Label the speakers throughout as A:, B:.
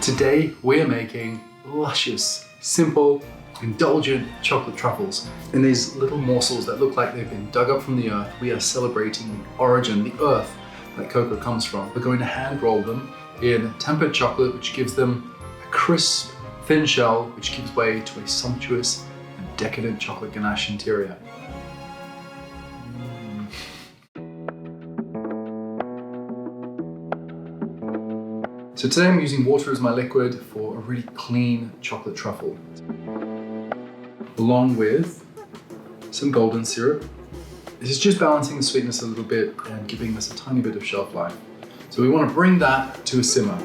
A: Today we're making luscious, simple, indulgent chocolate truffles. In these little morsels that look like they've been dug up from the earth, we are celebrating the origin, the earth that cocoa comes from. We're going to hand roll them in tempered chocolate, which gives them a crisp, thin shell, which gives way to a sumptuous and decadent chocolate ganache interior. So today I'm using water as my liquid for a really clean chocolate truffle, along with some golden syrup. This is just balancing the sweetness a little bit and giving us a tiny bit of shelf life. So we want to bring that to a simmer.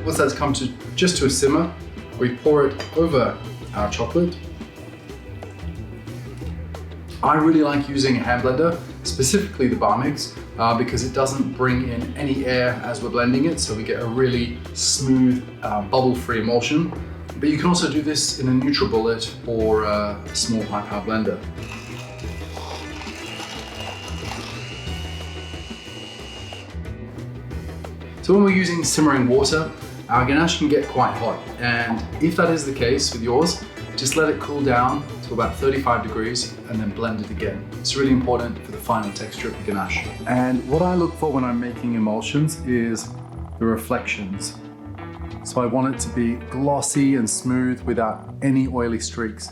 A: Once that's come to just to a simmer, we pour it over our chocolate. I really like using a hand blender, specifically the bar mix, because it doesn't bring in any air as we're blending it, so we get a really smooth, bubble-free emulsion. But you can also do this in a NutriBullet or a small high-power blender. So when we're using simmering water, our ganache can get quite hot, and if that is the case with yours, just let it cool down to about 35 degrees and then blend it again. It's really important for the final texture of the ganache. And what I look for when I'm making emulsions is the reflections. So I want it to be glossy and smooth without any oily streaks.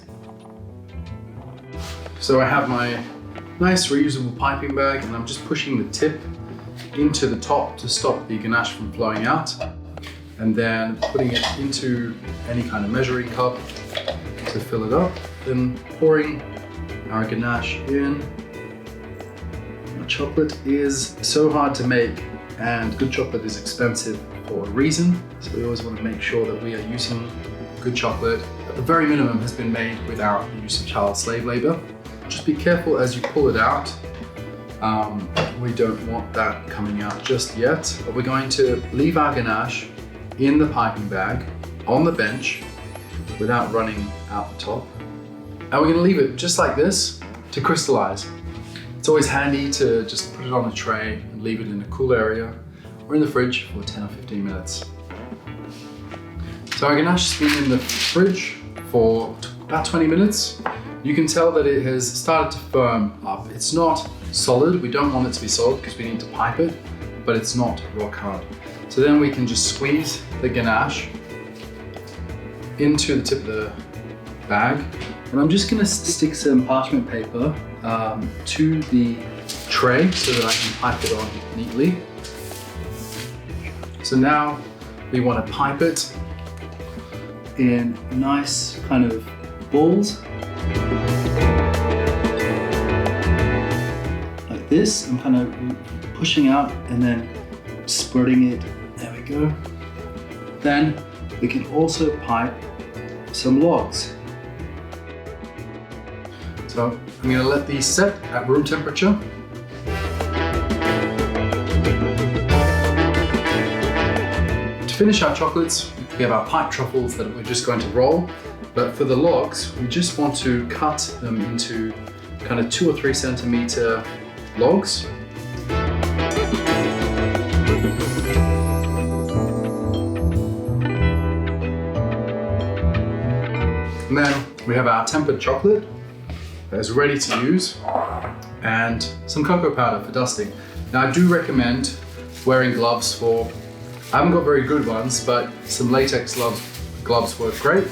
A: So I have my nice reusable piping bag and I'm just pushing the tip into the top to stop the ganache from flowing out, and then putting it into any kind of measuring cup to fill it up, then pouring our ganache in. Our chocolate is so hard to make, and good chocolate is expensive for a reason, so we always want to make sure that we are using good chocolate at the very minimum has been made without the use of child slave labor. Just be careful as you pull it out. We don't want that coming out just yet, but we're going to leave our ganache in the piping bag on the bench without running out the top. And we're going to leave it just like this to crystallize. It's always handy to just put it on a tray and leave it in a cool area or in the fridge for 10 or 15 minutes. So our ganache has been in the fridge for about 20 minutes. You can tell that it has started to firm up. It's not solid. We don't want it to be solid because we need to pipe it, but it's not rock hard. So then we can just squeeze the ganache into the tip of the bag. And I'm just gonna stick some parchment paper to the tray so that I can pipe it on neatly. So now we want to pipe it in nice kind of balls. Like this, I'm kind of pushing out and then spreading it. There we go. Then we can also pipe some logs. So I'm going to let these set at room temperature. To finish our chocolates, we have our pipe truffles that we're just going to roll. But for the logs, we just want to cut them into kind of 2 or 3 centimeter logs. And then we have our tempered chocolate that is ready to use, and some cocoa powder for dusting. Now I do recommend wearing gloves for, I haven't got very good ones, but some latex gloves work great.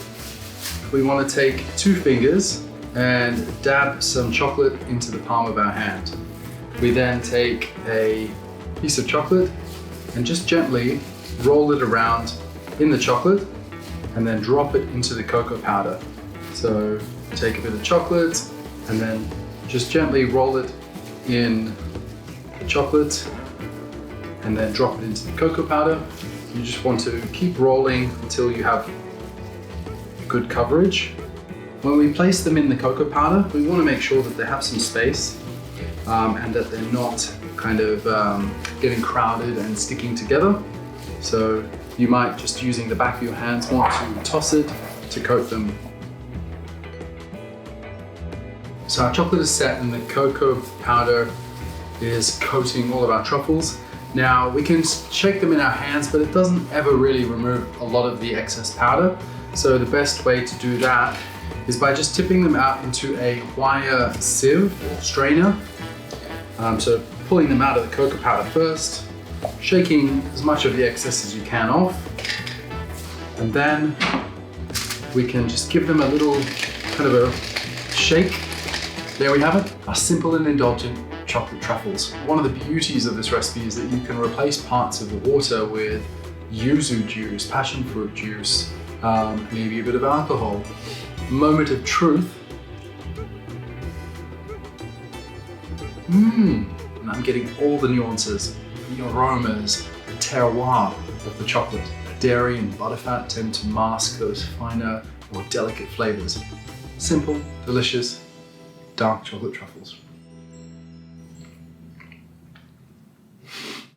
A: We want to take 2 fingers and dab some chocolate into the palm of our hand. We then take a piece of chocolate and just gently roll it around in the chocolate and then drop it into the cocoa powder. So take a bit of chocolate and then just gently roll it in the chocolate and then drop it into the cocoa powder. You just want to keep rolling until you have good coverage. When we place them in the cocoa powder, we want to make sure that they have some space and that they're not kind of getting crowded and sticking together. So you might, just using the back of your hands, want to toss it to coat them. So our chocolate is set and the cocoa powder is coating all of our truffles. Now we can shake them in our hands, but it doesn't ever really remove a lot of the excess powder. So the best way to do that is by just tipping them out into a wire sieve or strainer. So pulling them out of the cocoa powder first, shaking as much of the excess as you can off, and then we can just give them a little kind of a shake. There we have it, our simple and indulgent chocolate truffles. One of the beauties of this recipe is that you can replace parts of the water with yuzu juice, passion fruit juice, maybe a bit of alcohol. Moment of truth. And I'm getting all the nuances, the aromas, the terroir of the chocolate. Dairy and butterfat tend to mask those finer, more delicate flavors. Simple, delicious, dark chocolate truffles.